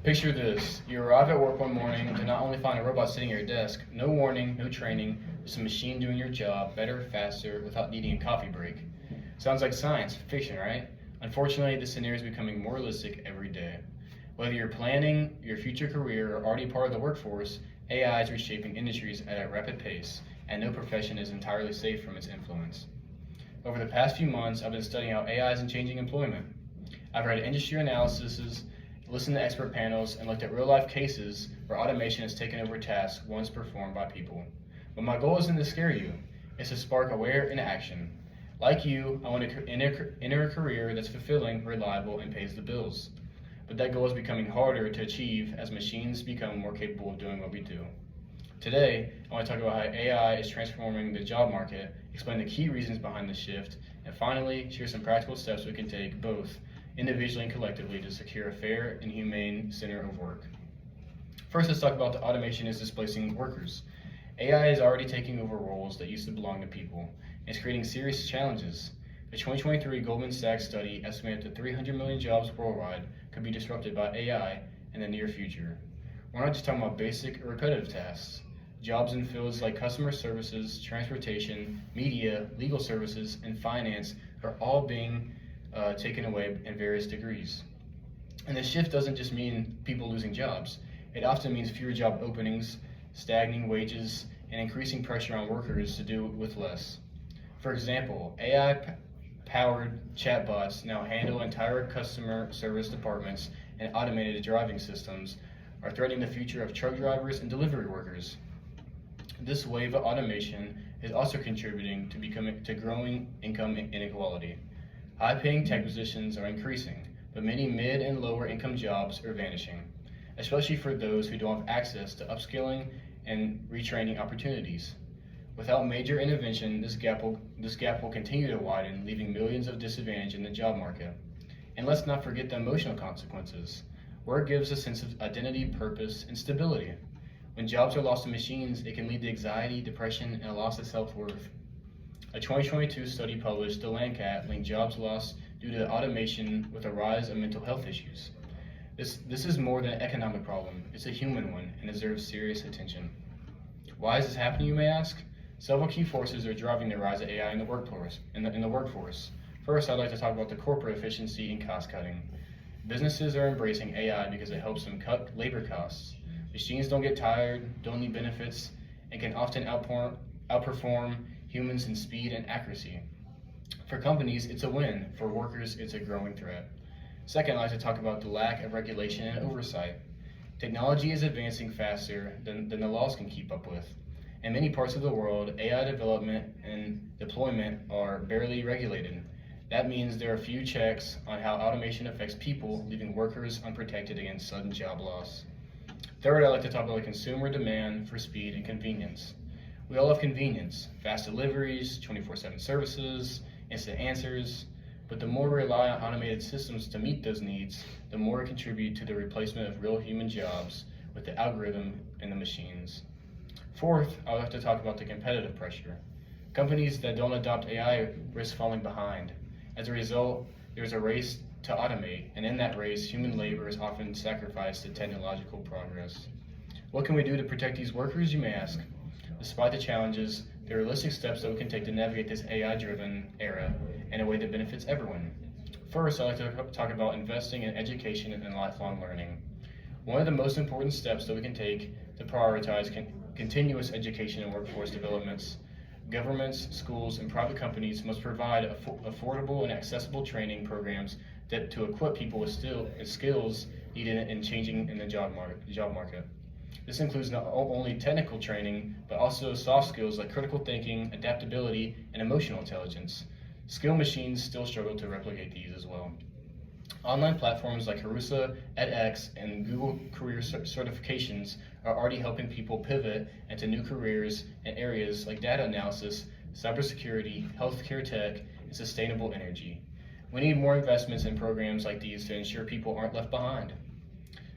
Picture this. You arrive at work one morning to not only find a robot sitting at your desk, no warning, no training, just a machine doing your job better, faster, without needing a coffee break. Sounds like science fiction, right? Unfortunately, this scenario is becoming more realistic every day. Whether you're planning your future career or already part of the workforce, AI is reshaping industries at a rapid pace, and no profession is entirely safe from its influence. Over the past few months, I've been studying how AI is changing employment. I've read industry analyses, listened to expert panels, and looked at real-life cases where automation has taken over tasks once performed by people. But my goal isn't to scare you, it's to spark awareness and action. Like you, I want to enter a career that's fulfilling, reliable, and pays the bills. But that goal is becoming harder to achieve as machines become more capable of doing what we do. Today, I want to talk about how AI is transforming the job market, explain the key reasons behind the shift, and finally, share some practical steps we can take both individually and collectively to secure a fair and humane center of work. First, let's talk about the automation is displacing workers. AI is already taking over roles that used to belong to people, and it's creating serious challenges. A 2023 Goldman Sachs study estimated that 300 million jobs worldwide could be disrupted by AI in the near future. We're not just talking about basic or repetitive tasks. Jobs in fields like customer services, transportation, media, legal services, and finance are all being taken away in various degrees. And this shift doesn't just mean people losing jobs. It often means fewer job openings, stagnating wages, and increasing pressure on workers to do with less. For example, AI-powered chatbots now handle entire customer service departments, and automated driving systems are threatening the future of truck drivers and delivery workers. This wave of automation is also contributing to growing income inequality. High-paying tech positions are increasing, but many mid and lower income jobs are vanishing, especially for those who don't have access to upskilling and retraining opportunities. Without major intervention, this gap will continue to widen, leaving millions of disadvantaged in the job market. And let's not forget the emotional consequences. Work gives a sense of identity, purpose, and stability. When jobs are lost to machines, it can lead to anxiety, depression, and a loss of self-worth. A 2022 study published, The Landcat, linked jobs lost due to automation with a rise of mental health issues. This is more than an economic problem, it's a human one and deserves serious attention. Why is this happening, you may ask? Several key forces are driving the rise of AI in the workforce. First, I'd like to talk about the corporate efficiency and cost cutting. Businesses are embracing AI because it helps them cut labor costs. Machines don't get tired, don't need benefits, and can often outperform humans in speed and accuracy. For companies, it's a win. For workers, it's a growing threat. Second, I'd like to talk about the lack of regulation and oversight. Technology is advancing faster than the laws can keep up with. In many parts of the world, AI development and deployment are barely regulated. That means there are few checks on how automation affects people, leaving workers unprotected against sudden job loss. Third, I'd like to talk about the consumer demand for speed and convenience. We all love convenience, fast deliveries, 24/7 services, instant answers, but the more we rely on automated systems to meet those needs, the more it contributes to the replacement of real human jobs with the algorithm and the machines. Fourth, I would like to talk about the competitive pressure. Companies that don't adopt AI risk falling behind. As a result, there's a race to automate, and in that race, human labor is often sacrificed to technological progress. What can we do to protect these workers, you may ask? Despite the challenges, there are realistic steps that we can take to navigate this AI-driven era in a way that benefits everyone. First, I'd like to talk about investing in education and lifelong learning. One of the most important steps that we can take to prioritize continuous education and workforce developments. Governments, schools, and private companies must provide affordable and accessible training programs to equip people with skills needed in changing in the job market. This includes not only technical training, but also soft skills like critical thinking, adaptability, and emotional intelligence. Skill machines still struggle to replicate these as well. Online platforms like Harusa, edX, and Google Career Certifications are already helping people pivot into new careers in areas like data analysis, cybersecurity, healthcare tech, and sustainable energy. We need more investments in programs like these to ensure people aren't left behind.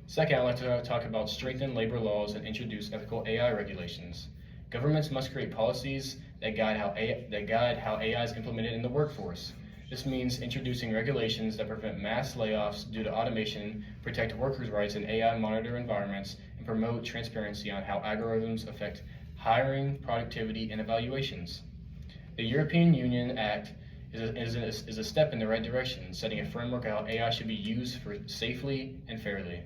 Second, I'd like to talk about strengthen labor laws and introduce ethical AI regulations. Governments must create policies that guide how AI is implemented in the workforce. This means introducing regulations that prevent mass layoffs due to automation, protect workers' rights in AI monitor environments, and promote transparency on how algorithms affect hiring, productivity, and evaluations. The European Union Act is a step in the right direction, setting a framework on how AI should be used safely and fairly.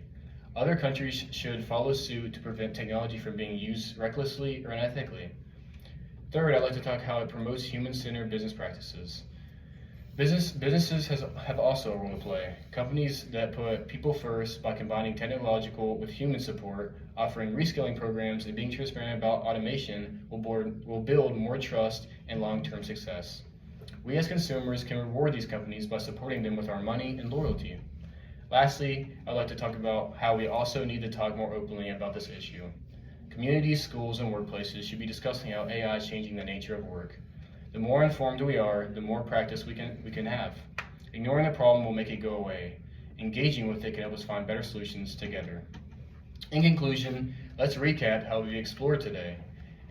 Other countries should follow suit to prevent technology from being used recklessly or unethically. Third, I'd like to talk how it promotes human-centered business practices. Businesses have also a role to play. Companies that put people first by combining technological with human support, offering reskilling programs, and being transparent about automation will build more trust and long-term success. We as consumers can reward these companies by supporting them with our money and loyalty. Lastly, I'd like to talk about how we also need to talk more openly about this issue. Communities, schools, and workplaces should be discussing how AI is changing the nature of work. The more informed we are, the more practice we can have. Ignoring the problem will make it go away. Engaging with it can help us find better solutions together. In conclusion, let's recap how we explored today.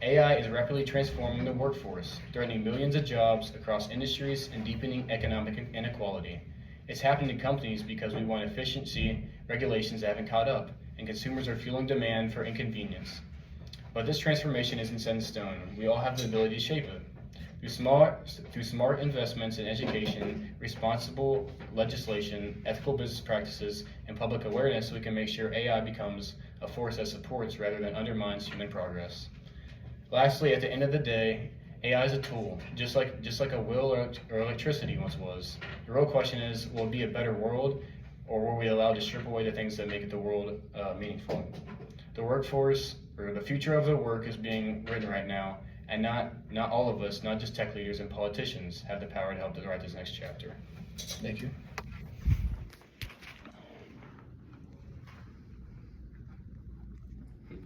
AI is rapidly transforming the workforce, threatening millions of jobs across industries and deepening economic inequality. It's happening to companies because we want efficiency, regulations that haven't caught up, and consumers are fueling demand for inconvenience. But this transformation isn't set in stone. We all have the ability to shape it. Through smart investments in education, responsible legislation, ethical business practices, and public awareness, we can make sure AI becomes a force that supports rather than undermines human progress. Lastly, at the end of the day, AI is a tool, just like a will or electricity once was. The real question is, will it be a better world, or were we allowed to strip away the things that make the world meaningful? The workforce, or the future of the work, is being written right now, and not all of us, not just tech leaders and politicians, have the power to help to write this next chapter. Thank you.